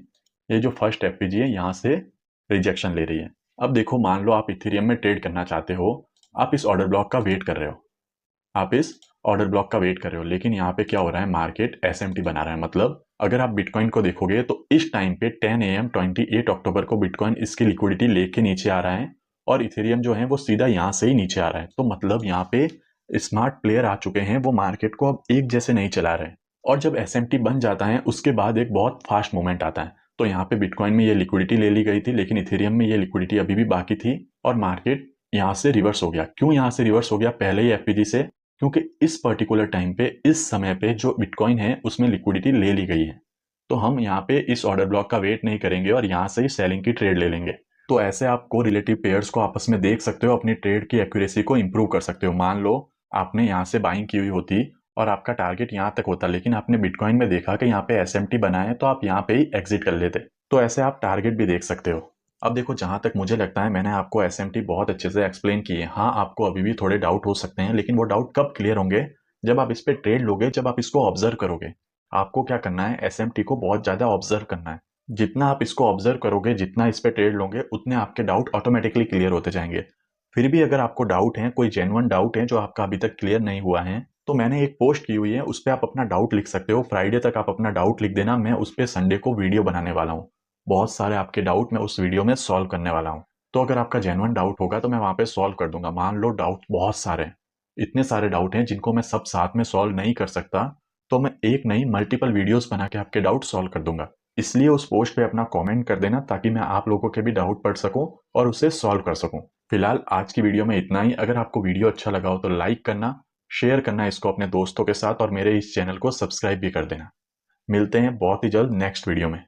ये जो फर्स्ट एफपीजी है यहाँ से रिजेक्शन ले रही है। अब देखो, मान लो आप इथेरियम में ट्रेड करना चाहते हो, आप इस ऑर्डर ब्लॉक का वेट कर रहे हो, लेकिन यहाँ पे क्या हो रहा है? मार्केट एसएमटी बना रहा है। मतलब अगर आप बिटकॉइन को देखोगे तो इस टाइम पे 10 AM 28 अक्टूबर को बिटकॉइन इसकी लिक्विडिटी लेके नीचे आ रहा है और इथेरियम जो है वो सीधा यहाँ से ही नीचे आ रहा है। तो मतलब यहाँ पे स्मार्ट प्लेयर आ चुके हैं, वो मार्केट को अब एक जैसे नहीं चला रहे। और जब एसएमटी बन जाता है उसके बाद एक बहुत फास्ट मूवमेंट आता है। तो यहाँ पे बिटकॉइन में ये लिक्विडिटी ले ली गई थी, लेकिन इथेरियम में ये लिक्विडिटी अभी भी बाकी थी और मार्केट यहाँ से रिवर्स हो गया। क्यों यहाँ से रिवर्स हो गया पहले ही एफपीजी से? क्योंकि इस पर्टिकुलर टाइम पे, इस समय पे जो बिटकॉइन है उसमें लिक्विडिटी ले ली गई है। तो हम यहाँ पे इस ऑर्डर ब्लॉक का वेट नहीं करेंगे और यहाँ से ही सेलिंग की ट्रेड ले लेंगे। तो ऐसे आप को रिलेटिव पेयर्स को आपस में देख सकते हो, अपनी ट्रेड की एक्यूरेसी को इंप्रूव कर सकते हो। मान लो आपने यहाँ से बाइंग की हुई होती और आपका टारगेट यहाँ तक होता, लेकिन आपने बिटकॉइन में देखा कि यहाँ पे एसएमटी बना है, तो आप यहाँ पे ही एग्जिट कर लेते। तो ऐसे आप टारगेट भी देख सकते हो। अब देखो, जहां तक मुझे लगता है मैंने आपको एसएमटी बहुत अच्छे से एक्सप्लेन की है। हाँ, आपको अभी भी थोड़े डाउट हो सकते हैं, लेकिन वो डाउट कब क्लियर होंगे? जब आप इस पे ट्रेड लोगे, जब आप इसको ऑब्जर्व करोगे। आपको क्या करना है? एसएमटी को बहुत ज्यादा ऑब्जर्व करना है। जितना आप इसको ऑब्जर्व करोगे, जितना इस पे ट्रेड लोगे, उतने आपके डाउट ऑटोमेटिकली क्लियर होते जाएंगे। फिर भी अगर आपको डाउट है, कोई जेन्युइन डाउट है जो आपका अभी तक क्लियर नहीं हुआ है, तो मैंने एक पोस्ट की हुई है, उस पर आप अपना डाउट लिख सकते हो। फ्राइडे तक आप अपना डाउट लिख देना, मैं उस पर संडे को वीडियो बनाने वाला हूँ। बहुत सारे आपके डाउट मैं उस वीडियो में सॉल्व करने वाला हूँ। तो अगर आपका जेन्युइन डाउट होगा तो मैं वहाँ पे सॉल्व कर दूंगा। मान लो डाउट बहुत सारे हैं, इतने सारे डाउट हैं जिनको मैं सब साथ में सॉल्व नहीं कर सकता, तो मैं एक नहीं मल्टीपल वीडियोस बना के आपके डाउट सॉल्व कर दूंगा। इसलिए उस पोस्ट पे अपना कमेंट कर देना, ताकि मैं आप लोगों के भी डाउट पढ़ सकूं और उसे सॉल्व कर सकूं। फिलहाल आज की वीडियो में इतना ही। अगर आपको वीडियो अच्छा लगा हो तो लाइक करना, शेयर करना इसको अपने दोस्तों के साथ और मेरे इस चैनल को सब्सक्राइब भी कर देना। मिलते हैं बहुत ही जल्द नेक्स्ट वीडियो में।